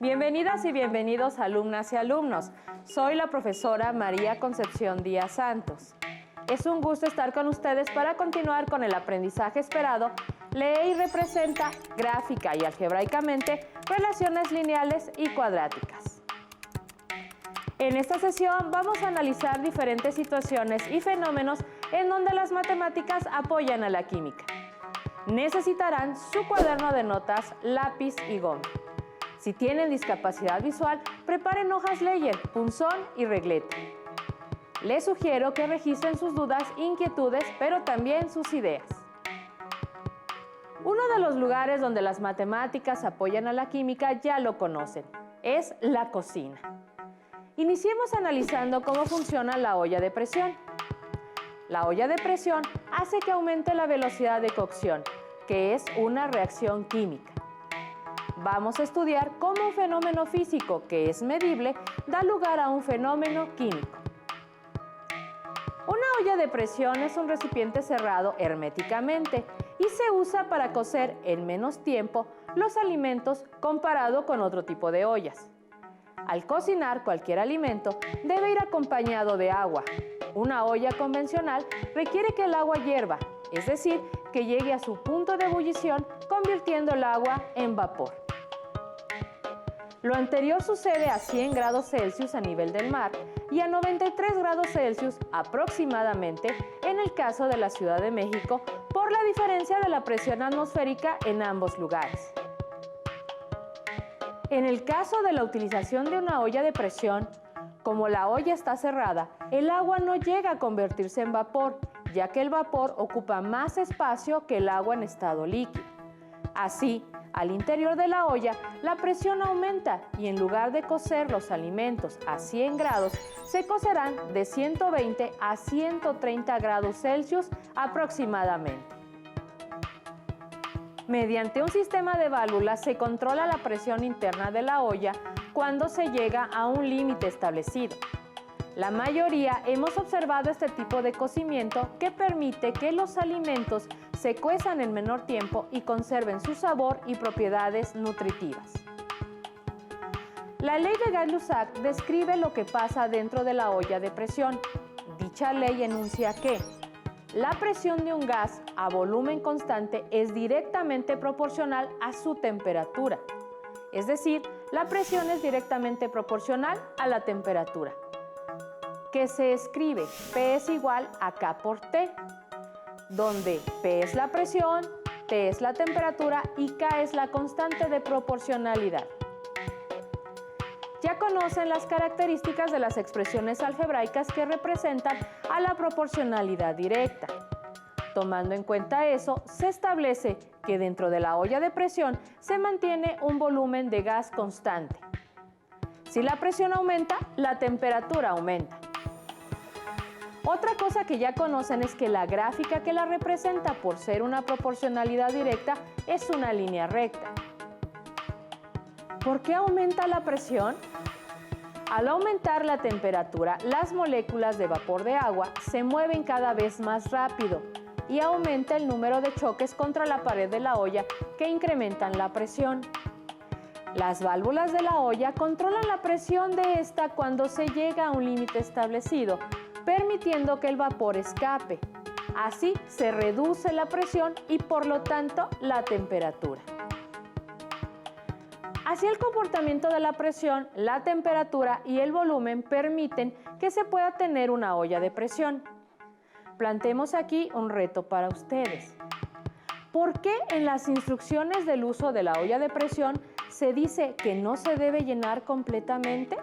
Bienvenidas y bienvenidos alumnas y alumnos. Soy la profesora María Concepción Díaz Santos. Es un gusto estar con ustedes para continuar con el aprendizaje esperado. Lee y representa gráfica y algebraicamente relaciones lineales y cuadráticas. En esta sesión vamos a analizar diferentes situaciones y fenómenos en donde las matemáticas apoyan a la química. Necesitarán su cuaderno de notas, lápiz y goma. Si tienen discapacidad visual, preparen hojas Leyer, punzón y reglete. Les sugiero que registren sus dudas, inquietudes, pero también sus ideas. Uno de los lugares donde las matemáticas apoyan a la química ya lo conocen, es la cocina. Iniciemos analizando cómo funciona la olla de presión. La olla de presión hace que aumente la velocidad de cocción, que es una reacción química. Vamos a estudiar cómo un fenómeno físico que es medible da lugar a un fenómeno químico. Una olla de presión es un recipiente cerrado herméticamente y se usa para cocer en menos tiempo los alimentos comparado con otro tipo de ollas. Al cocinar cualquier alimento debe ir acompañado de agua. Una olla convencional requiere que el agua hierva, es decir, que llegue a su punto de ebullición, convirtiendo el agua en vapor. Lo anterior sucede a 100 grados Celsius a nivel del mar y a 93 grados Celsius aproximadamente en el caso de la Ciudad de México por la diferencia de la presión atmosférica en ambos lugares. En el caso de la utilización de una olla de presión, como la olla está cerrada, el agua no llega a convertirse en vapor, ya que el vapor ocupa más espacio que el agua en estado líquido. Así, al interior de la olla, la presión aumenta y en lugar de cocer los alimentos a 100 grados, se cocerán de 120 a 130 grados Celsius aproximadamente. Mediante un sistema de válvulas se controla la presión interna de la olla cuando se llega a un límite establecido. La mayoría hemos observado este tipo de cocimiento que permite que los alimentos se cuezan en menor tiempo y conserven su sabor y propiedades nutritivas. La ley de Gay-Lussac describe lo que pasa dentro de la olla de presión. Dicha ley enuncia que la presión de un gas a volumen constante es directamente proporcional a su temperatura. Es decir, la presión es directamente proporcional a la temperatura, que se escribe P es igual a K por T, donde P es la presión, T es la temperatura y K es la constante de proporcionalidad. Ya conocen las características de las expresiones algebraicas que representan a la proporcionalidad directa. Tomando en cuenta eso, se establece que dentro de la olla de presión se mantiene un volumen de gas constante. Si la presión aumenta, la temperatura aumenta. Otra cosa que ya conocen es que la gráfica que la representa por ser una proporcionalidad directa es una línea recta. ¿Por qué aumenta la presión? Al aumentar la temperatura, las moléculas de vapor de agua se mueven cada vez más rápido y aumenta el número de choques contra la pared de la olla que incrementan la presión. Las válvulas de la olla controlan la presión de esta cuando se llega a un límite establecido, permitiendo que el vapor escape. Así se reduce la presión y por lo tanto la temperatura. Así el comportamiento de la presión, la temperatura y el volumen permiten que se pueda tener una olla de presión. Planteemos aquí un reto para ustedes. ¿Por qué en las instrucciones del uso de la olla de presión se dice que no se debe llenar completamente?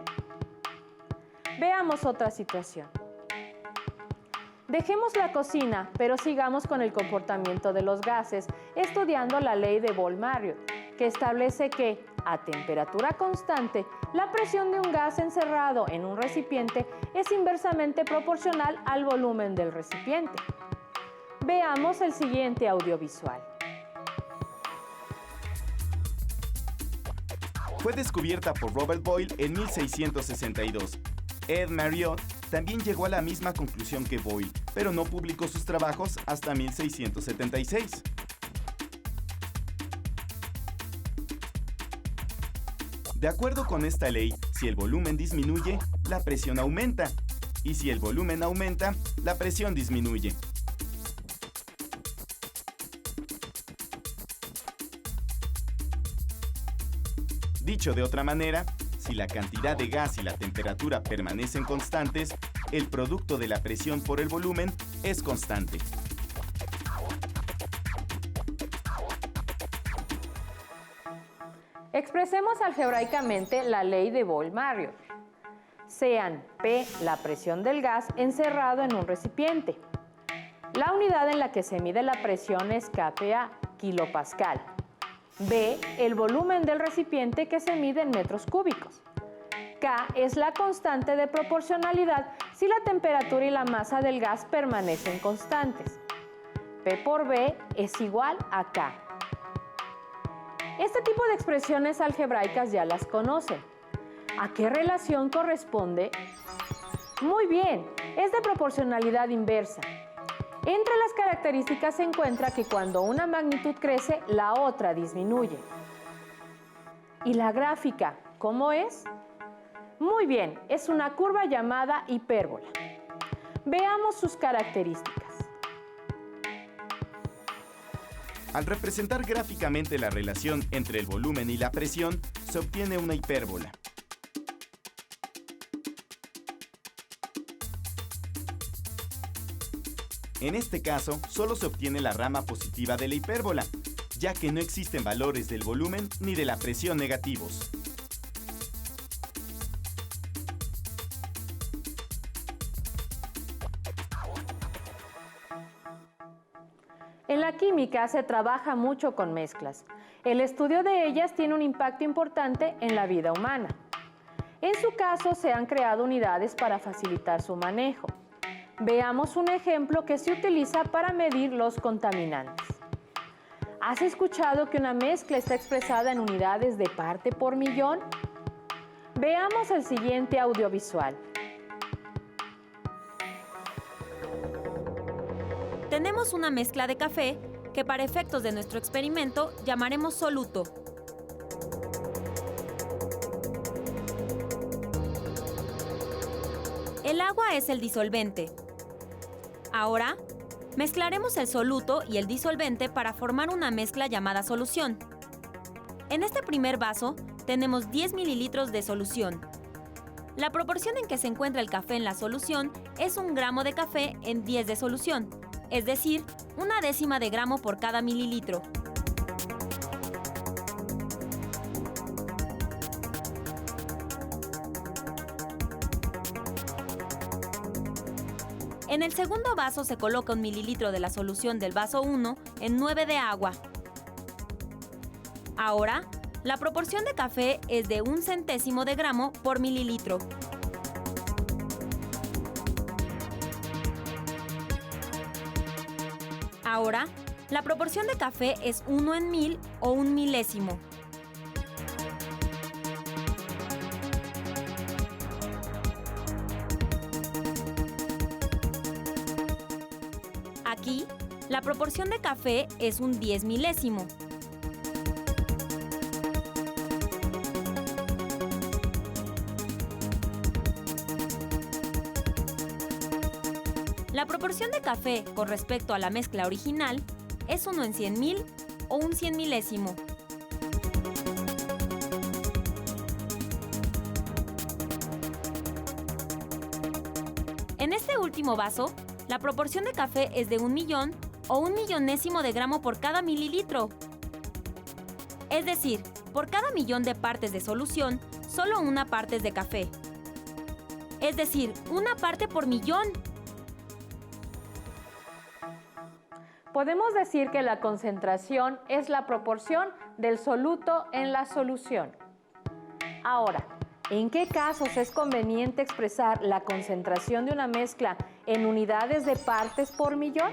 Veamos otra situación. Dejemos la cocina, pero sigamos con el comportamiento de los gases, estudiando la ley de Bohr-Marriott, que establece que, a temperatura constante, la presión de un gas encerrado en un recipiente es inversamente proporcional al volumen del recipiente. Veamos el siguiente audiovisual. Fue descubierta por Robert Boyle en 1662. Ed Marriott también llegó a la misma conclusión que Boyle, pero no publicó sus trabajos hasta 1676. De acuerdo con esta ley, si el volumen disminuye, la presión aumenta. Y si el volumen aumenta, la presión disminuye. Dicho de otra manera, si la cantidad de gas y la temperatura permanecen constantes, el producto de la presión por el volumen es constante. Expresemos algebraicamente la ley de Boyle-Marriott. Sean P la presión del gas encerrado en un recipiente. La unidad en la que se mide la presión es kPa, kilopascal. B, el volumen del recipiente que se mide en metros cúbicos. K es la constante de proporcionalidad si la temperatura y la masa del gas permanecen constantes. P por B es igual a K. Este tipo de expresiones algebraicas ya las conocen. ¿A qué relación corresponde? Muy bien, es de proporcionalidad inversa. Entre las características se encuentra que cuando una magnitud crece, la otra disminuye. ¿Y la gráfica, cómo es? Muy bien, es una curva llamada hipérbola. Veamos sus características. Al representar gráficamente la relación entre el volumen y la presión, se obtiene una hipérbola. En este caso, solo se obtiene la rama positiva de la hipérbola, ya que no existen valores del volumen ni de la presión negativos. En la química se trabaja mucho con mezclas. El estudio de ellas tiene un impacto importante en la vida humana. En su caso, se han creado unidades para facilitar su manejo. Veamos un ejemplo que se utiliza para medir los contaminantes. ¿Has escuchado que una mezcla está expresada en unidades de parte por millón? Veamos el siguiente audiovisual. Tenemos una mezcla de café que para efectos de nuestro experimento llamaremos soluto. El agua es el disolvente. Ahora, mezclaremos el soluto y el disolvente para formar una mezcla llamada solución. En este primer vaso tenemos 10 mililitros de solución. La proporción en que se encuentra el café en la solución es 1 gramo de café en 10 de solución, es decir, 1/10 de gramo por cada mililitro. En el segundo vaso se coloca 1 mililitro de la solución del vaso 1 en 9 de agua. Ahora, la proporción de café es de 1/100 de gramo por mililitro. Ahora, la proporción de café es 1 en 1000 o 1 milésimo. Aquí, la proporción de café es un 10 milésimo. La proporción de café con respecto a la mezcla original es 1 en 100.000 o un 100 milésimo. En este último vaso, la proporción de café es de 1 millón o 1 millonésimo de gramo por cada mililitro. Es decir, por cada millón de partes de solución, solo 1 parte es de café. Es decir, 1 parte por millón. Podemos decir que la concentración es la proporción del soluto en la solución. Ahora, ¿en qué casos es conveniente expresar la concentración de una mezcla en unidades de partes por millón?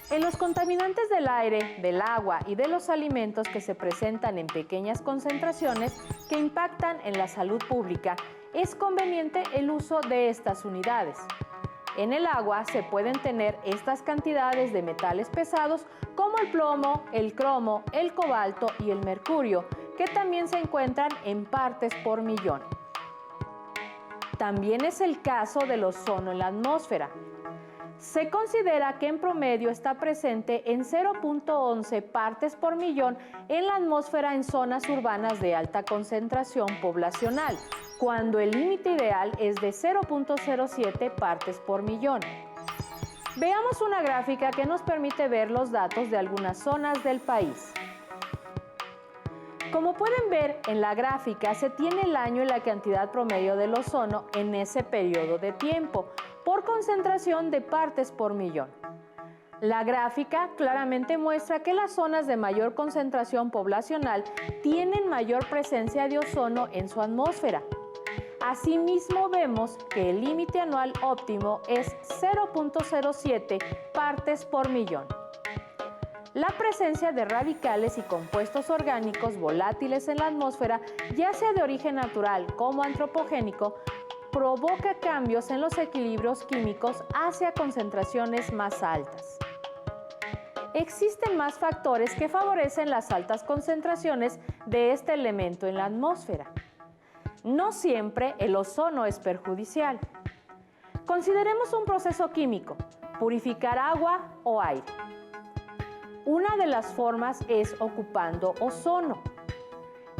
En los contaminantes del aire, del agua y de los alimentos que se presentan en pequeñas concentraciones que impactan en la salud pública, es conveniente el uso de estas unidades. En el agua se pueden tener estas cantidades de metales pesados como el plomo, el cromo, el cobalto y el mercurio, que también se encuentran en partes por millón. También es el caso del ozono en la atmósfera. Se considera que en promedio está presente en 0.11 partes por millón en la atmósfera en zonas urbanas de alta concentración poblacional, cuando el límite ideal es de 0.07 partes por millón. Veamos una gráfica que nos permite ver los datos de algunas zonas del país. Como pueden ver en la gráfica, se tiene el año y la cantidad promedio del ozono en ese periodo de tiempo, por concentración de partes por millón. La gráfica claramente muestra que las zonas de mayor concentración poblacional tienen mayor presencia de ozono en su atmósfera. Asimismo, vemos que el límite anual óptimo es 0.07 partes por millón. La presencia de radicales y compuestos orgánicos volátiles en la atmósfera, ya sea de origen natural como antropogénico, provoca cambios en los equilibrios químicos hacia concentraciones más altas. Existen más factores que favorecen las altas concentraciones de este elemento en la atmósfera. No siempre el ozono es perjudicial. Consideremos un proceso químico, purificar agua o aire. Una de las formas es ocupando ozono.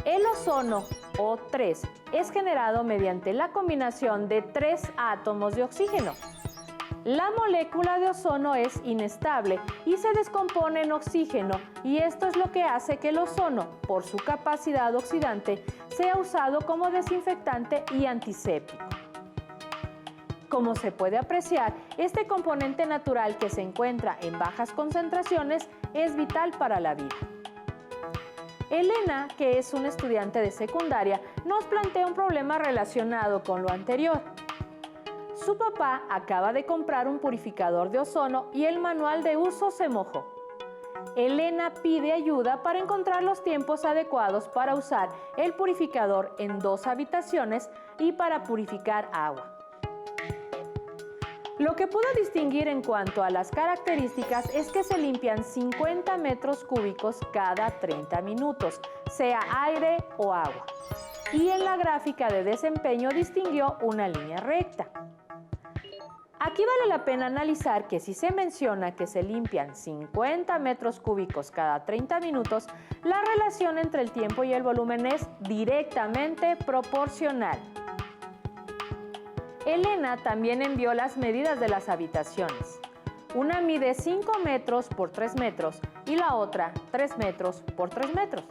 El ozono, O3, es generado mediante la combinación de 3 átomos de oxígeno. La molécula de ozono es inestable y se descompone en oxígeno, y esto es lo que hace que el ozono, por su capacidad oxidante, sea usado como desinfectante y antiséptico. Como se puede apreciar, este componente natural que se encuentra en bajas concentraciones es vital para la vida. Elena, que es una estudiante de secundaria, nos plantea un problema relacionado con lo anterior. Su papá acaba de comprar un purificador de ozono y el manual de uso se mojó. Elena pide ayuda para encontrar los tiempos adecuados para usar el purificador en 2 habitaciones y para purificar agua. Lo que pudo distinguir en cuanto a las características es que se limpian 50 metros cúbicos cada 30 minutos, sea aire o agua. Y en la gráfica de desempeño distinguió una línea recta. Aquí vale la pena analizar que si se menciona que se limpian 50 metros cúbicos cada 30 minutos, la relación entre el tiempo y el volumen es directamente proporcional. Elena también envió las medidas de las habitaciones. Una mide 5 metros por 3 metros y la otra 3 metros por 3 metros.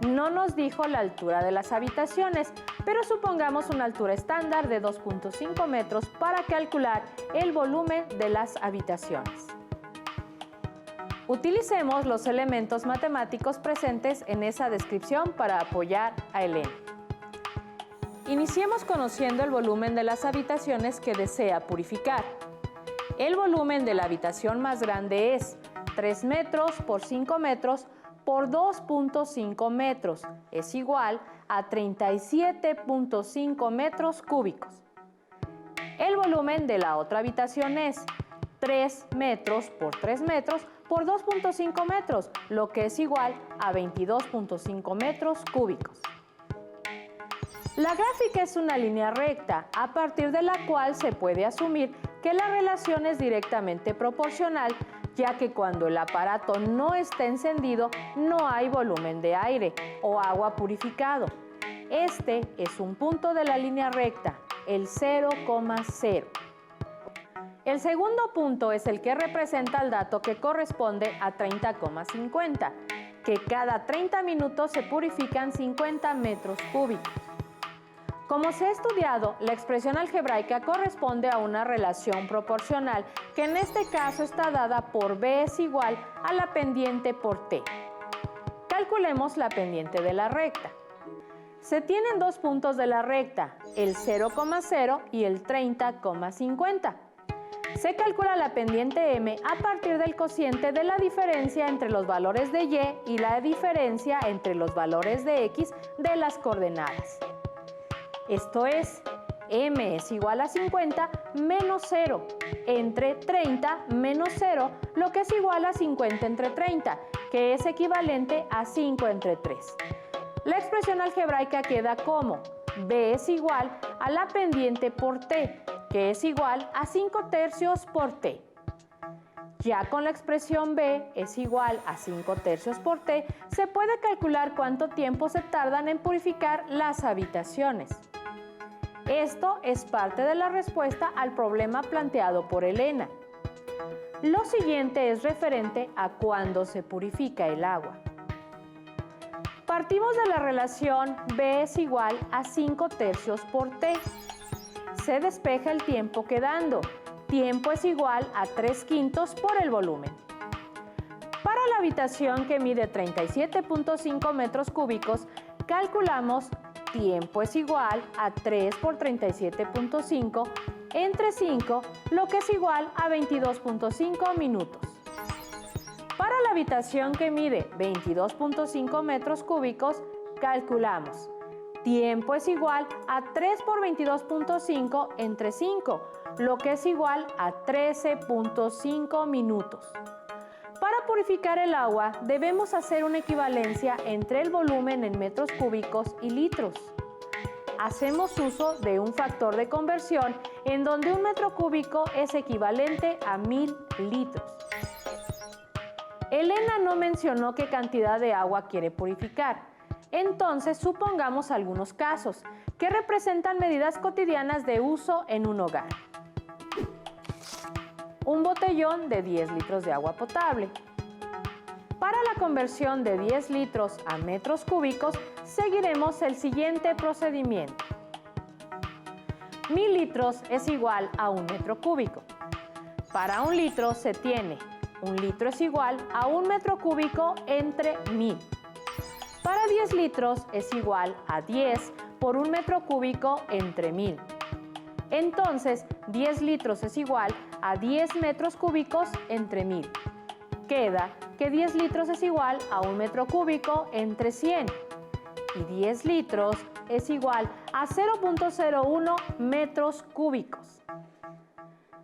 No nos dijo la altura de las habitaciones, pero supongamos una altura estándar de 2.5 metros para calcular el volumen de las habitaciones. Utilicemos los elementos matemáticos presentes en esa descripción para apoyar a Elena. Iniciemos conociendo el volumen de las habitaciones que desea purificar. El volumen de la habitación más grande es 3 metros por 5 metros por 2.5 metros. Es igual a 37.5 metros cúbicos. El volumen de la otra habitación es 3 metros por 3 metros por 2.5 metros, lo que es igual a 22.5 metros cúbicos. La gráfica es una línea recta, a partir de la cual se puede asumir que la relación es directamente proporcional, ya que cuando el aparato no está encendido, no hay volumen de aire o agua purificado. Este es un punto de la línea recta, el 0,0. El segundo punto es el que representa el dato que corresponde a 30,50, que cada 30 minutos se purifican 50 metros cúbicos. Como se ha estudiado, la expresión algebraica corresponde a una relación proporcional que en este caso está dada por B es igual a la pendiente por T. Calculemos la pendiente de la recta. Se tienen 2 puntos de la recta, el 0,0 y el 30,50. Se calcula la pendiente M a partir del cociente de la diferencia entre los valores de Y y la diferencia entre los valores de X de las coordenadas. Esto es, M es igual a 50 menos 0, entre 30 menos 0, lo que es igual a 50 entre 30, que es equivalente a 5 entre 3. La expresión algebraica queda como B es igual a la pendiente por T, que es igual a 5/3 por T. Ya con la expresión B es igual a 5/3 por T, se puede calcular cuánto tiempo se tardan en purificar las habitaciones. Esto es parte de la respuesta al problema planteado por Elena. Lo siguiente es referente a cuándo se purifica el agua. Partimos de la relación B es igual a 5/3 por T. Se despeja el tiempo quedando. Tiempo es igual a 3/5 por el volumen. Para la habitación que mide 37.5 metros cúbicos, calculamos tiempo es igual a 3 por 37.5 entre 5, lo que es igual a 22.5 minutos. Para la habitación que mide 22.5 metros cúbicos, calculamos tiempo es igual a 3 por 22.5 entre 5, lo que es igual a 13.5 minutos. Para purificar el agua, debemos hacer una equivalencia entre el volumen en metros cúbicos y litros. Hacemos uso de un factor de conversión en donde un metro cúbico es equivalente a 1000 litros. Elena no mencionó qué cantidad de agua quiere purificar. Entonces, supongamos algunos casos que representan medidas cotidianas de uso en un hogar. Un botellón de 10 litros de agua potable. Para la conversión de 10 litros a metros cúbicos, seguiremos el siguiente procedimiento. 1000 litros es igual a 1 metro cúbico. Para 1 litro se tiene 1 litro es igual a 1 metro cúbico entre 1000. Para 10 litros es igual a 10 por 1 metro cúbico entre 1000. Entonces, 10 litros es igual a 10 metros cúbicos entre 1000. Queda que 10 litros es igual a 1 metro cúbico entre 100. Y 10 litros es igual a 0.01 metros cúbicos.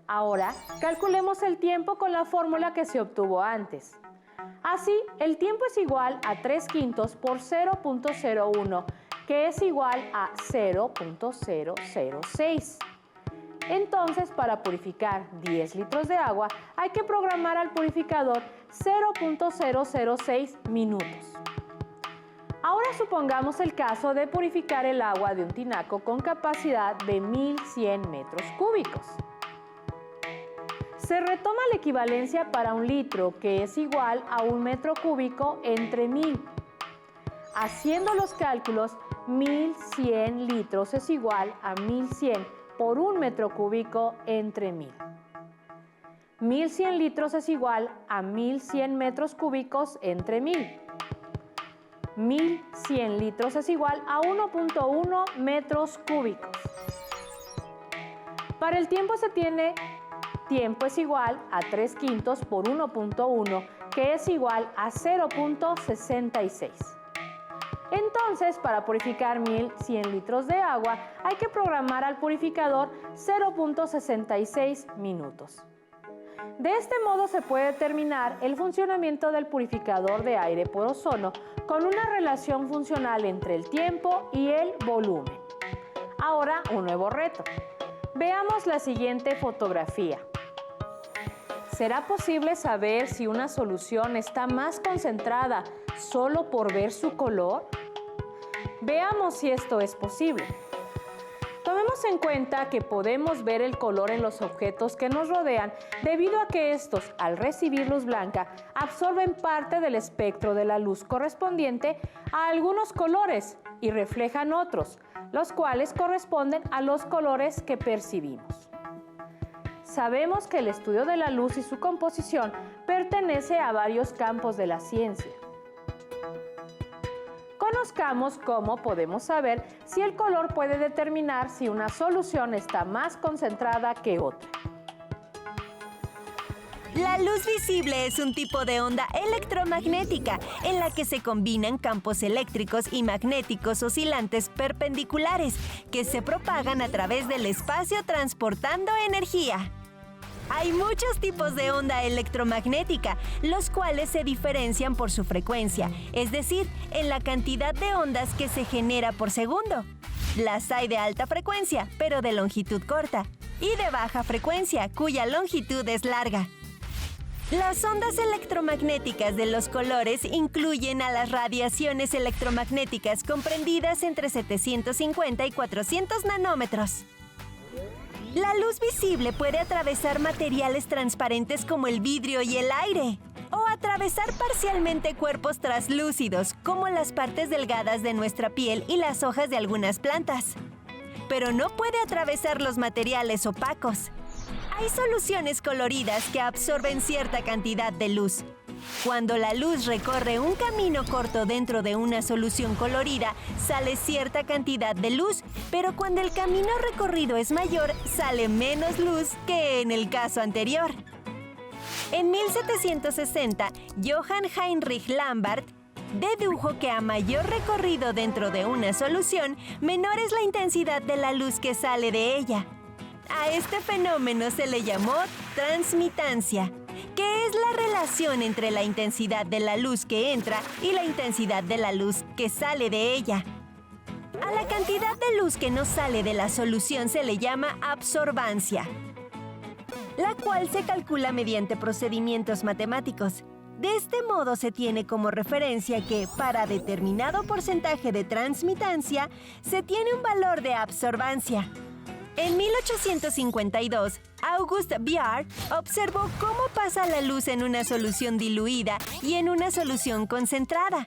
Ahora, calculemos el tiempo con la fórmula que se obtuvo antes. Así, el tiempo es igual a 3/5 por 0.01, que es igual a 0.006. Entonces, para purificar 10 litros de agua, hay que programar al purificador 0.006 minutos. Ahora supongamos el caso de purificar el agua de un tinaco con capacidad de 1100 metros cúbicos. Se retoma la equivalencia para 1 litro, que es igual a 1 metro cúbico entre 1000. Haciendo los cálculos, 1100 litros es igual a 1100 por 1 metro cúbico entre 1000. 1100 litros es igual a 1100 metros cúbicos entre 1000. 1100 litros es igual a 1.1 metros cúbicos. Para el tiempo se tiene tiempo es igual a 3/5 por 1.1, que es igual a 0.66. Entonces, para purificar 1100 litros de agua, hay que programar al purificador 0.66 minutos. De este modo se puede determinar el funcionamiento del purificador de aire por ozono con una relación funcional entre el tiempo y el volumen. Ahora, un nuevo reto. Veamos la siguiente fotografía. ¿Será posible saber si una solución está más concentrada solo por ver su color? Veamos si esto es posible. Tomemos en cuenta que podemos ver el color en los objetos que nos rodean debido a que estos, al recibir luz blanca, absorben parte del espectro de la luz correspondiente a algunos colores y reflejan otros, los cuales corresponden a los colores que percibimos. Sabemos que el estudio de la luz y su composición pertenece a varios campos de la ciencia. Conozcamos cómo podemos saber si el color puede determinar si una solución está más concentrada que otra. La luz visible es un tipo de onda electromagnética en la que se combinan campos eléctricos y magnéticos oscilantes perpendiculares que se propagan a través del espacio transportando energía. Hay muchos tipos de onda electromagnética, los cuales se diferencian por su frecuencia, es decir, en la cantidad de ondas que se genera por segundo. Las hay de alta frecuencia, pero de longitud corta, y de baja frecuencia, cuya longitud es larga. Las ondas electromagnéticas de los colores incluyen a las radiaciones electromagnéticas comprendidas entre 750 y 400 nanómetros. La luz visible puede atravesar materiales transparentes como el vidrio y el aire, o atravesar parcialmente cuerpos translúcidos, como las partes delgadas de nuestra piel y las hojas de algunas plantas. Pero no puede atravesar los materiales opacos. Hay soluciones coloridas que absorben cierta cantidad de luz. Cuando la luz recorre un camino corto dentro de una solución colorida, sale cierta cantidad de luz, pero cuando el camino recorrido es mayor, sale menos luz que en el caso anterior. En 1760, Johann Heinrich Lambert dedujo que a mayor recorrido dentro de una solución, menor es la intensidad de la luz que sale de ella. A este fenómeno se le llamó transmitancia, que es la relación entre la intensidad de la luz que entra y la intensidad de la luz que sale de ella. A la cantidad de luz que no sale de la solución se le llama absorbancia, la cual se calcula mediante procedimientos matemáticos. De este modo se tiene como referencia que, para determinado porcentaje de transmitancia, se tiene un valor de absorbancia. En 1852, August Biard observó cómo pasa la luz en una solución diluida y en una solución concentrada,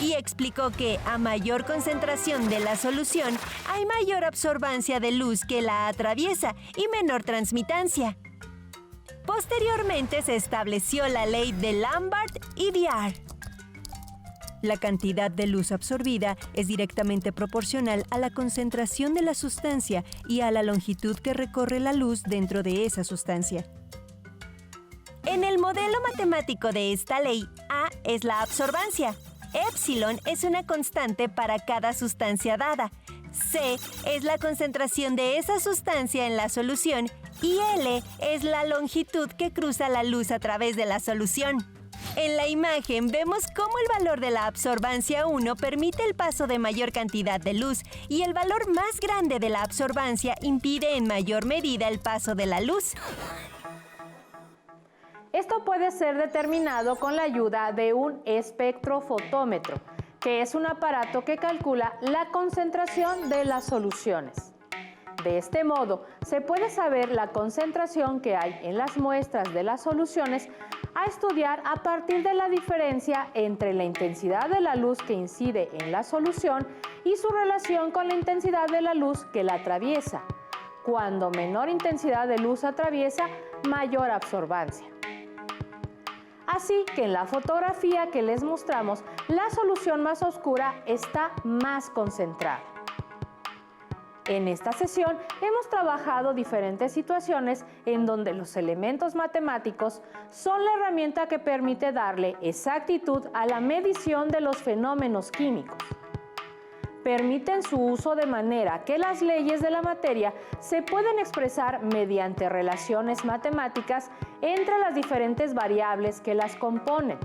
y explicó que a mayor concentración de la solución hay mayor absorbancia de luz que la atraviesa y menor transmitancia. Posteriormente se estableció la ley de Lambert y Biard. La cantidad de luz absorbida es directamente proporcional a la concentración de la sustancia y a la longitud que recorre la luz dentro de esa sustancia. En el modelo matemático de esta ley, A es la absorbancia, Epsilon es una constante para cada sustancia dada, C es la concentración de esa sustancia en la solución y L es la longitud que cruza la luz a través de la solución. En la imagen vemos cómo el valor de la absorbancia 1 permite el paso de mayor cantidad de luz y el valor más grande de la absorbancia impide en mayor medida el paso de la luz. Esto puede ser determinado con la ayuda de un espectrofotómetro, que es un aparato que calcula la concentración de las soluciones. De este modo, se puede saber la concentración que hay en las muestras de las soluciones a estudiar a partir de la diferencia entre la intensidad de la luz que incide en la solución y su relación con la intensidad de la luz que la atraviesa. Cuando menor intensidad de luz atraviesa, mayor absorbancia. Así que en la fotografía que les mostramos, la solución más oscura está más concentrada. En esta sesión hemos trabajado diferentes situaciones en donde los elementos matemáticos son la herramienta que permite darle exactitud a la medición de los fenómenos químicos. Permiten su uso de manera que las leyes de la materia se pueden expresar mediante relaciones matemáticas entre las diferentes variables que las componen.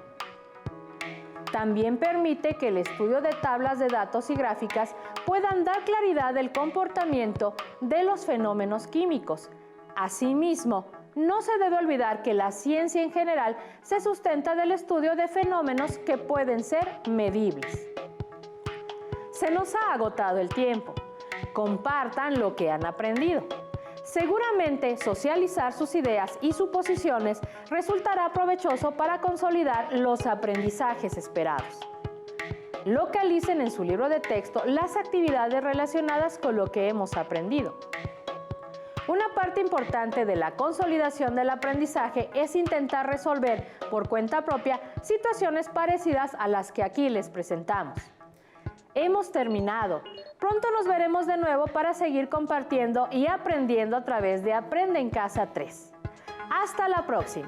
También permite que el estudio de tablas de datos y gráficas puedan dar claridad del comportamiento de los fenómenos químicos. Asimismo, no se debe olvidar que la ciencia en general se sustenta del estudio de fenómenos que pueden ser medibles. Se nos ha agotado el tiempo. Compartan lo que han aprendido. Seguramente socializar sus ideas y suposiciones resultará provechoso para consolidar los aprendizajes esperados. Localicen en su libro de texto las actividades relacionadas con lo que hemos aprendido. Una parte importante de la consolidación del aprendizaje es intentar resolver por cuenta propia situaciones parecidas a las que aquí les presentamos. Hemos terminado. Pronto nos veremos de nuevo para seguir compartiendo y aprendiendo a través de Aprende en Casa 3. ¡Hasta la próxima!